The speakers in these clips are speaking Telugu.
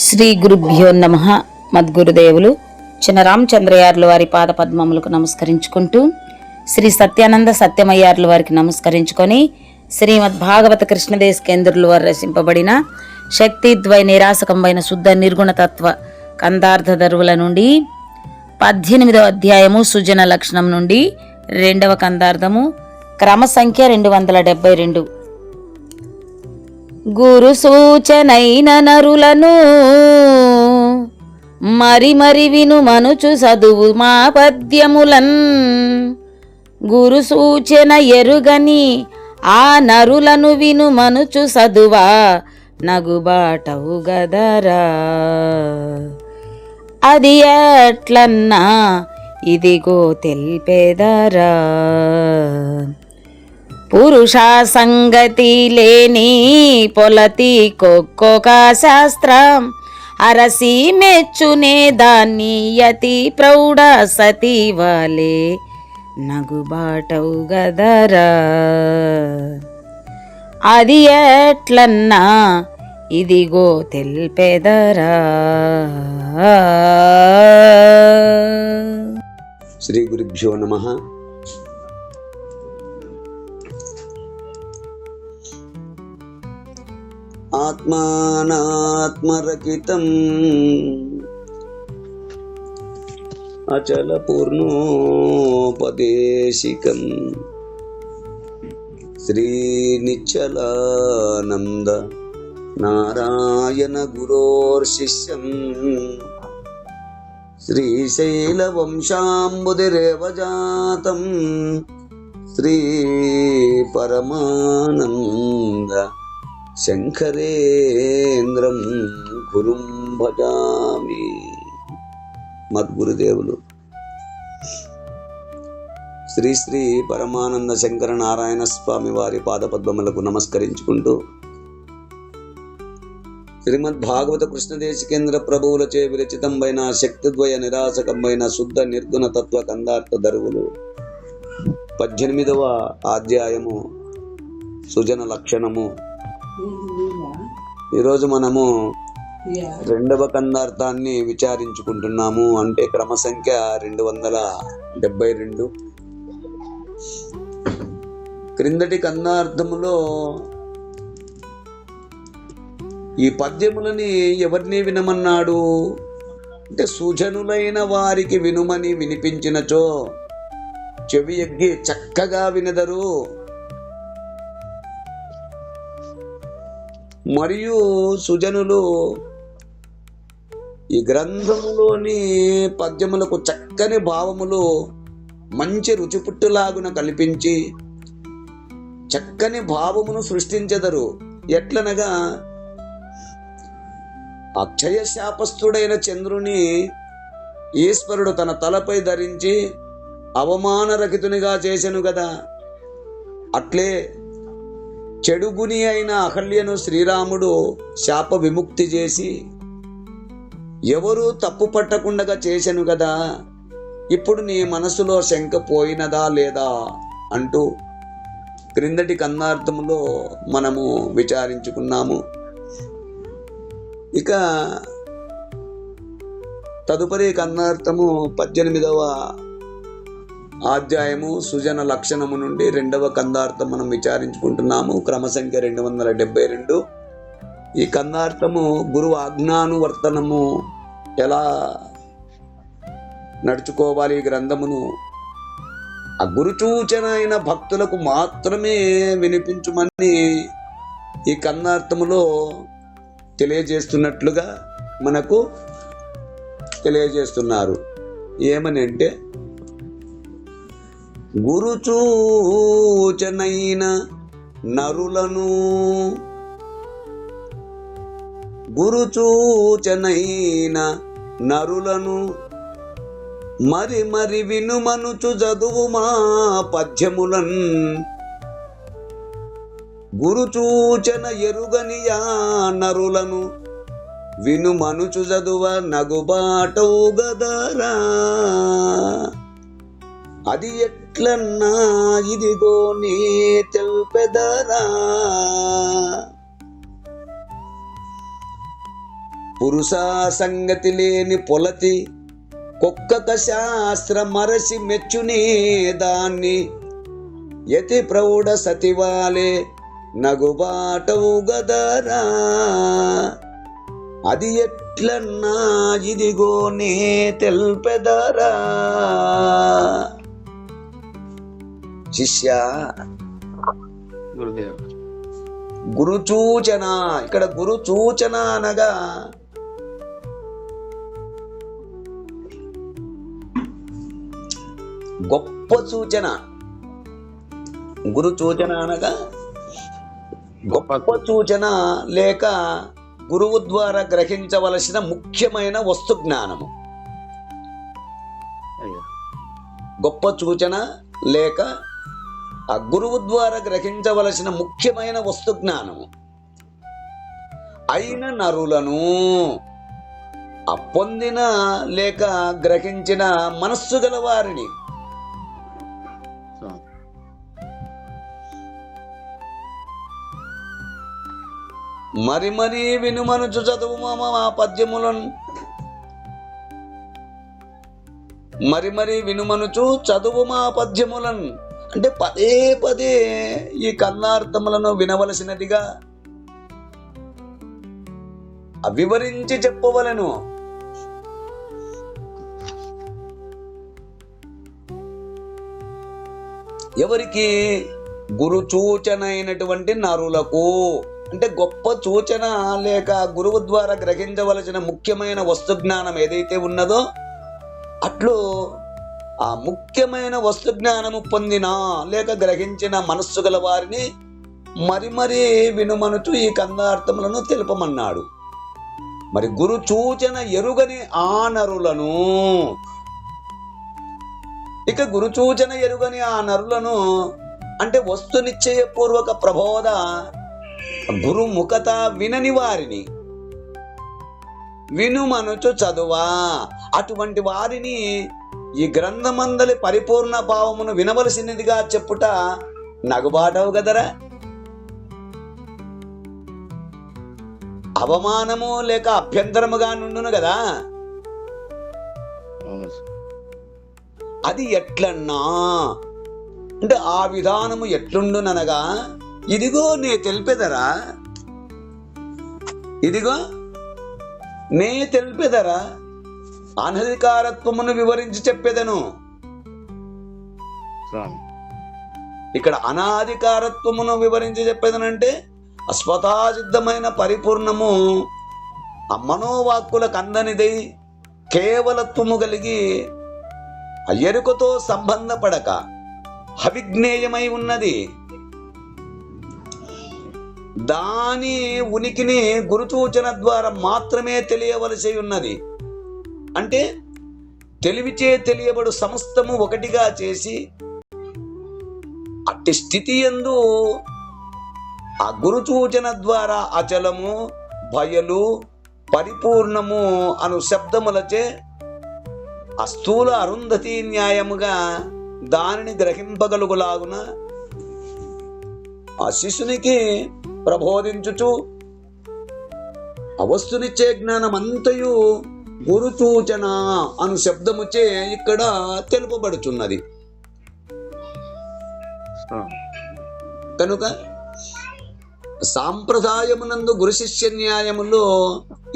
శ్రీ గురుభ్యో నమః. మద్గురుదేవులు చినరామచంద్రయార్ల వారి పాద పద్మములకు నమస్కరించుకుంటూ, శ్రీ సత్యానంద సత్యమయ్యార్ల వారికి నమస్కరించుకొని, శ్రీమద్ భాగవత కృష్ణదేశ కేంద్రుల వారు రచింపబడిన శక్తిద్వయ నిరాసకంబైన శుద్ధ నిర్గుణతత్వ కందార్థ దరువుల నుండి 18వ అధ్యాయము సుజన లక్షణం నుండి 2వ కందార్థము క్రమ సంఖ్య 272. గురు సూచనైన నరులను మరి మరి విను మనుచు చదువు మా పద్యములన్. గురు సూచన ఎరుగని ఆ నరులను విను మనుచు చదువా నగుబాటవు గదరా. అది ఎట్లన్నా ఇదిగో తెల్పెదరా. పురుష సంగతి లేని పొలతి కొక్కొక శాస్త్రం అరసి మెచ్చునే దాన్ని యతి ప్రౌఢ సతి వాలే నగుబాటవు గదరా. అది ఎట్లన్నా ఇదిగో తెల్పెదరా. శ్రీ గురుభ్యో నమః. ఆత్మానాత్మరకితం అచల పూర్ణోపదేశికం శ్రీ నిశ్చలానంద నారాయణ గురోర్శిష్యం శ్రీశైల వంశాంబుధిరేవ జాతం శ్రీ పరమానంద శంకరేంద్రం గురుం భజామి. మద్గురుదేవులు శ్రీ శ్రీ పరమానంద శంకర నారాయణ స్వామి వారి పాదపద్మములకు నమస్కరించుకుంటూ, శ్రీమద్ భాగవత కృష్ణదేశ కేంద్ర ప్రభువులచే విరచితంబైన శక్తిద్వయ నిరాసకంబైన శుద్ధ నిర్గుణ తత్వ కందార్థ దరువులు 18వ అధ్యాయము సుజన లక్షణము. ఈరోజు మనము 2వ కందార్థాన్ని విచారించుకుంటున్నాము. అంటే క్రమ సంఖ్య 272. క్రిందటి కందార్థములో ఈ పద్యములని ఎవరిని వినమన్నాడు అంటే, సుజనులైన వారికి వినుమని వినిపించినచో చెవి ఎగ్గి చక్కగా వినెదరు. మరియు సుజనులు ఈ గ్రంథములోని పద్యములకు చక్కని భావములు మంచి రుచిపుట్టులాగున కల్పించి చక్కని భావమును సృష్టించెదరు. ఎట్లనగా, అక్షయ శాపస్థుడైన చంద్రుని ఈశ్వరుడు తన తలపై ధరించి అవమానరహితునిగా చేసెను కదా, అట్లే చెడుగుని అయిన అహల్యను శ్రీరాముడు శాప విముక్తి చేసి ఎవరూ తప్పు పట్టకుండా చేసెను కదా. ఇప్పుడు నీ మనసులో శంక పోయినదా లేదా అంటూ క్రిందటి కందార్థములో మనము విచారించుకున్నాము. ఇక తదుపరి కందార్థము 18వ అధ్యాయము సుజన లక్షణము నుండి 2వ కందార్థం మనం విచారించుకుంటున్నాము. క్రమ సంఖ్య 272. ఈ కందార్థము గురువు ఆజ్ఞానువర్తనము ఎలా నడుచుకోవాలి ఈ గ్రంథమును ఆ గురుచూచన అయిన భక్తులకు మాత్రమే వినిపించుమని ఈ కందార్థములో తెలియజేస్తున్నట్లుగా మనకు తెలియజేస్తున్నారు. ఏమని అంటే, గురుచూచనైన నరులను గురుచూచనైన నరులను మరి మరి వినుమనుచు చదువు మా పద్యములన్. గురుచూచన ఎరుగనియా నరులను విను మనుచు చదువ నగుబాటవు గదరా. అది ఎట్లన్నా ఇదిగో నీ తెల్పెదరా. పురుష సంగతి లేని పొలతి కుక్కక శాస్త్ర మరసి మెచ్చునే దాన్ని యతి ప్రౌఢ సతివాలే నగుబాటవు గదరా. అది ఎట్లన్నా ఇదిగో నే తెల్పెదరా. శిష్య, గురు సూచన. ఇక్కడ గురు సూచన అనగా గొప్ప సూచన. గురు సూచన అనగా గొప్ప సూచన లేక గురువు ద్వారా గ్రహించవలసిన ముఖ్యమైన వస్తు జ్ఞానము. గొప్ప సూచన లేక ఆ గురువు ద్వారా గ్రహించవలసిన ముఖ్యమైన వస్తు జ్ఞానము అయిన నరులను ఆ పొందిన లేక గ్రహించిన మనస్సు గల వారిని మరి మరీ వినుమనుచు చదువు మా పద్యములను మరి మరీ వినుమనుచు చదువు మా పద్యములను అంటే పదే పదే ఈ కన్నార్థములను వినవలసినదిగా వివరించి చెప్పవలను. ఎవరికి? గురు సూచన అయినటువంటి నరులకు. అంటే గొప్ప సూచన లేక గురువు ద్వారా గ్రహించవలసిన ముఖ్యమైన వస్తు జ్ఞానం ఏదైతే ఉన్నదో అట్లు ఆ ముఖ్యమైన వస్తు జ్ఞానము పొందిన లేక గ్రహించిన మనస్సు గల వారిని మరి మరీ వినుమనుచు ఈ కందార్థములను తెలుపమన్నాడు. మరి గురు సూచన ఎరుగని ఆ నరులను, ఇక గురు సూచన ఎరుగని ఆ నరులను అంటే వస్తు నిశ్చయపూర్వక ప్రబోధ గురుముఖత వినని వారిని వినుమనుచు చదువా. అటువంటి వారిని ఈ గ్రంథమందలి పరిపూర్ణ భావమును వినవలసినదిగా చెప్పుట నగుబాటవు గదరా. అవమానము లేక అభ్యంతరముగా నుండును కదా. అది ఎట్లన్నా అంటే ఆ విధానము ఎట్లుండుననగా ఇదిగో నే తెలిపెదరా, ఇదిగో నే తెలిపెదరా, అనధికారత్వమును వివరించి చెప్పేదను. ఇక్కడ అనాధికారత్వమును వివరించి చెప్పేదనంటే స్వతసిద్ధమైన పరిపూర్ణము ఆ మనోవాక్కులకు అందనిదై కేవలత్వము కలిగి ఎరుకతో సంబంధపడక అవిజ్ఞేయమై ఉన్నది. దాని ఉనికిని గురుసూచన ద్వారా మాత్రమే తెలియవలసి ఉన్నది. అంటే తెలివిచే తెలియబడు సమస్తము ఒకటిగా చేసి అట్టి స్థితి యందు ఆ గురుసూచన ద్వారా అచలము భయలు పరిపూర్ణము అను శబ్దములచే ఆ స్థూల అరుంధతి న్యాయముగా దానిని గ్రహింపగలుగులాగున ఆ శిశునికి ప్రబోధించుచు అవస్తునిచ్చే జ్ఞానమంతయు గురు సూచన అను శబ్దముచే ఇక్కడ తెలుపబడుచున్నది. కనుక సాంప్రదాయమునందు గురు శిష్య న్యాయములో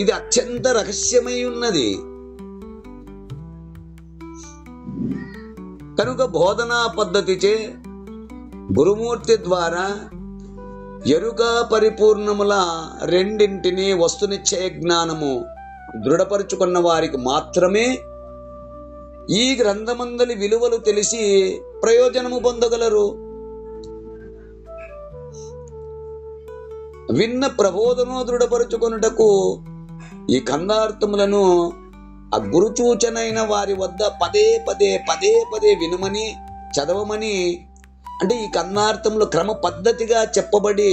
ఇది అత్యంత రహస్యమై ఉన్నది. కనుక బోధనా పద్ధతిచే గురుమూర్తి ద్వారా ఎరుక పరిపూర్ణముల రెండింటినీ వస్తునిచ్చే జ్ఞానము దృఢపరుచుకున్న వారికి మాత్రమే ఈ గ్రంథమందలి విలువలు తెలిసి ప్రయోజనము పొందగలరు. విన్న ప్రబోధను దృఢపరుచుకొనుటకు ఈ కందార్థములను ఆ గురుసూచనైన వారి వద్ద పదే పదే పదే పదే వినుమని చదవమని అంటే ఈ కన్నార్థములు క్రమ పద్ధతిగా చెప్పబడి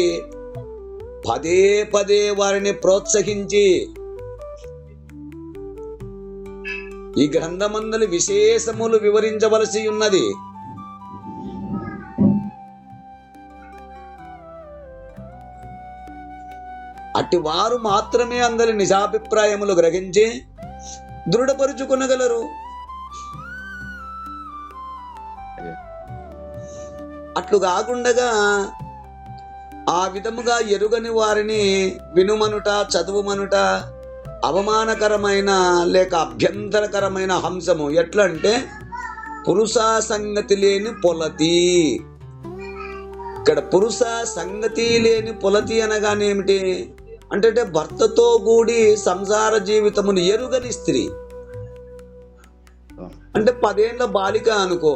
పదే పదే వారిని ప్రోత్సహించి ఈ గ్రంథమందలి విశేషములు వివరించవలసి ఉన్నది. అట్టి వారు మాత్రమే అందరి నిజాభిప్రాయములు గ్రహించి దృఢపరుచుకొనగలరు. అట్లు కాకుండా ఆ విధముగా ఎరుగని వారిని వినుమనుట, చదువుమనుట అవమానకరమైన లేక అభ్యంతరకరమైన హంసము. ఎట్లా అంటే పురుష సంగతి లేని పొలతి. ఇక్కడ పురుష సంగతి లేని పొలతి అనగానేమిటి అంటే భర్తతో కూడి సంసార జీవితమును ఎరుగని స్త్రీ. అంటే 10 ఏళ్ల బాలిక అనుకో,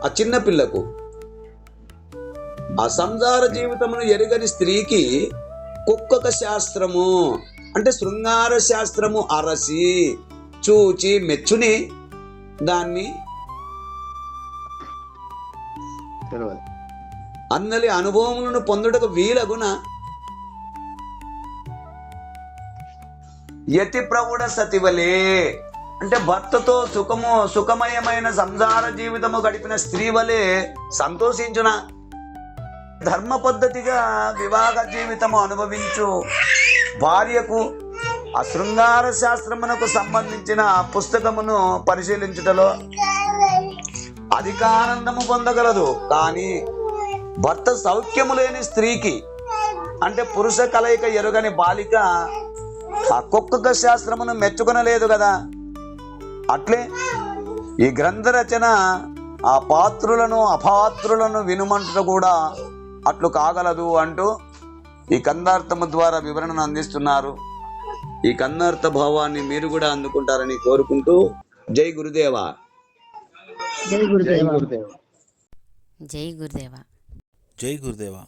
ఆ చిన్న పిల్లకు. ఆ సంసార జీవితమును ఎరుగని స్త్రీకి కుక్కక శాస్త్రము అంటే శృంగార శాస్త్రము అరసి చూచి మెచ్చుని దాన్ని అన్నలి అనుభవములను పొందుటకు వీలగున యతి ప్రౌఢ సతివలే అంటే భర్తతో సుఖమయమైన సంసార జీవితము గడిపిన స్త్రీ వలె సంతోషించున. ధర్మ పద్ధతిగా వివాహ జీవితము అనుభవించు భార్యకు ఆ శృంగార శాస్త్రమునకు సంబంధించిన పుస్తకమును పరిశీలించుటలో అధిక ఆనందము పొందగలదు. కానీ భర్త సౌఖ్యము లేని స్త్రీకి అంటే పురుష కలయిక ఎరుగని బాలిక ఆ కుక్కక శాస్త్రమును మెచ్చుకొనలేదు కదా. అట్లే ఈ గ్రంథ రచన ఆ పాత్రులను అపాత్రులను వినుమంటుట కూడా అట్లు కాగలదు అంటూ ఈ కందార్థము ద్వారా వివరణను అందిస్తున్నారు. ఈ కన్నార్థ భావాన్ని మీరు కూడా అందుకుంటారని కోరుకుంటూ జై గురుదేవా. జై గురుదేవా. జై గురుదేవా. జై గురుదేవా.